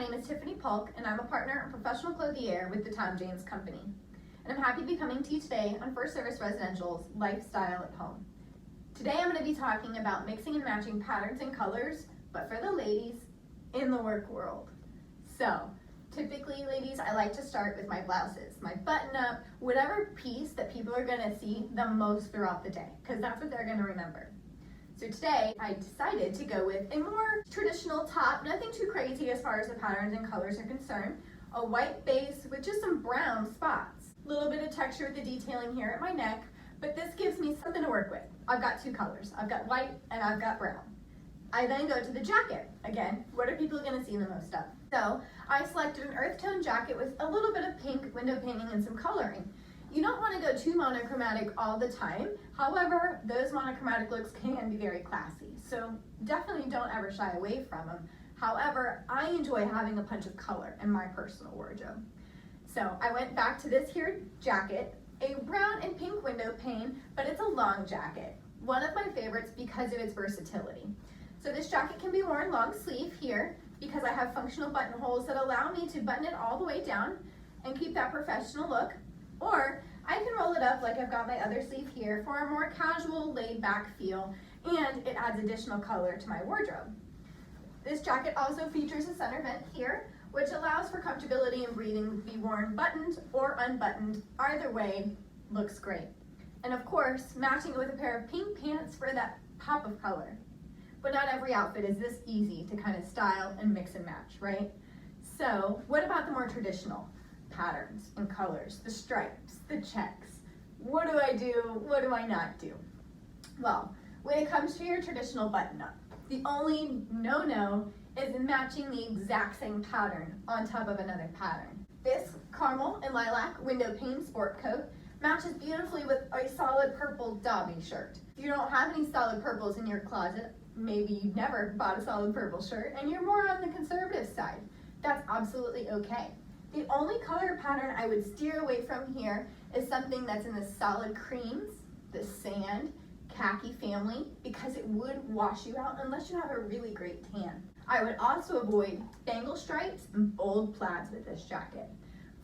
name is Tiffany Paulk, and I'm a partner and professional clothier with the Tom James Company. And I'm happy to be coming to you today on First Service Residential's Lifestyle at Home. Today I'm going to be talking about mixing and matching patterns and colors, but for the ladies in the work world. So, typically, ladies, I like to start with my blouses, my button-up, whatever piece that people are going to see the most throughout the day, because that's what they're going to remember. So today, I decided to go with a more traditional top, nothing too crazy as far as the patterns and colors are concerned. A white base with just some brown spots. A little bit of texture with the detailing here at my neck, but this gives me something to work with. I've got two colors. I've got white and I've got brown. I then go to the jacket. Again, what are people going to see the most of? So I selected an earth tone jacket with a little bit of pink window painting and some coloring. You don't want to go too monochromatic all the time. However, those monochromatic looks can be very classy. So definitely don't ever shy away from them. However, I enjoy having a punch of color in my personal wardrobe. So I went back to this here jacket, a brown and pink window pane, but it's a long jacket. One of my favorites because of its versatility. So this jacket can be worn long sleeve here because I have functional buttonholes that allow me to button it all the way down and keep that professional look. Or I can roll it up like I've got my other sleeve here for a more casual, laid-back feel, and it adds additional color to my wardrobe. This jacket also features a center vent here, which allows for comfortability and breathing to be worn buttoned or unbuttoned. Either way, looks great. And of course, matching it with a pair of pink pants for that pop of color. But not every outfit is this easy to kind of style and mix and match, right? So what about the more traditional patterns and colors, the stripes, the checks? What do I do? What do I not do? Well, when it comes to your traditional button-up, the only no-no is matching the exact same pattern on top of another pattern. This caramel and lilac window pane sport coat matches beautifully with a solid purple Dobby shirt. If you don't have any solid purples in your closet, maybe you've never bought a solid purple shirt and you're more on the conservative side, that's absolutely okay. The only color pattern I would steer away from here is something that's in the solid creams, the sand, khaki family, because it would wash you out unless you have a really great tan. I would also avoid bangle stripes and bold plaids with this jacket.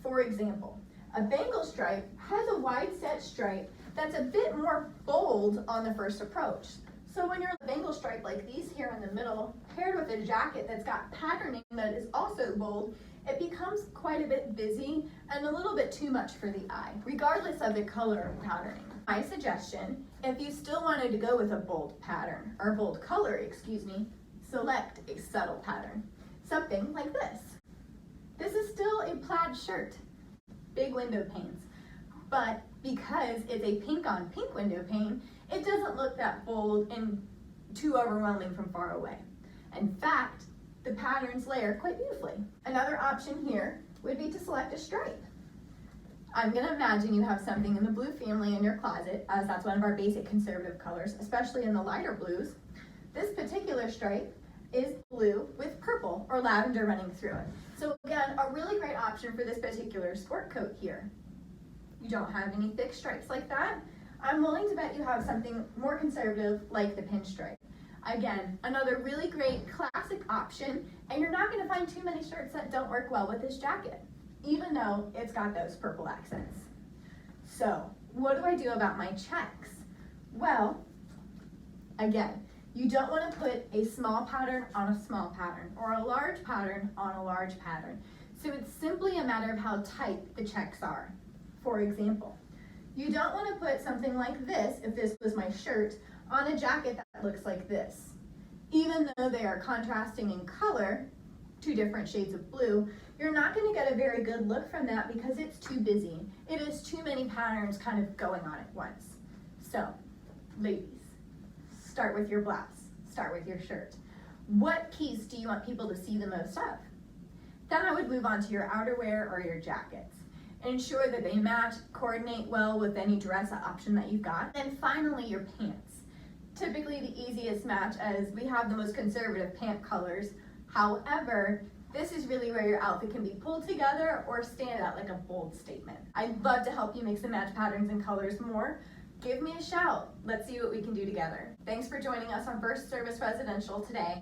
For example, a bangle stripe has a wide set stripe that's a bit more bold on the first approach. So when you're a bangle stripe like these here in the middle, paired with a jacket that's got patterning that is also bold, it becomes quite a bit busy and a little bit too much for the eye, regardless of the color or patterning. My suggestion, if you still wanted to go with a bold pattern, or bold color, select a subtle pattern. Something like this. This is still a plaid shirt, big window panes, but because it's a pink on pink window pane, it doesn't look that bold and too overwhelming from far away. In fact, the patterns layer quite beautifully. Another option here would be to select a stripe. I'm going to imagine you have something in the blue family in your closet, as that's one of our basic conservative colors, especially in the lighter blues. This particular stripe is blue with purple or lavender running through it. So again, a really great option for this particular sport coat here. You don't have any thick stripes like that. I'm willing to bet you have something more conservative like the pinstripe. Again, another really great classic option, and you're not going to find too many shirts that don't work well with this jacket, even though it's got those purple accents. So, what do I do about my checks? Well, again, you don't want to put a small pattern on a small pattern or a large pattern on a large pattern. So it's simply a matter of how tight the checks are. For example, you don't want to put something like this, if this was my shirt, on a jacket that looks like this. Even though they are contrasting in color, two different shades of blue, you're not going to get a very good look from that because it's too busy. It is too many patterns kind of going on at once. So, ladies, start with your blouse, start with your shirt. What piece do you want people to see the most of? Then I would move on to your outerwear or your jackets. Ensure that they match, coordinate well with any dress option that you've got. And finally, your pants. Typically the easiest match, as we have the most conservative pant colors. However, this is really where your outfit can be pulled together or stand out like a bold statement. I'd love to help you mix and match patterns and colors more. Give me a shout. Let's see what we can do together. Thanks for joining us on First Service Residential today.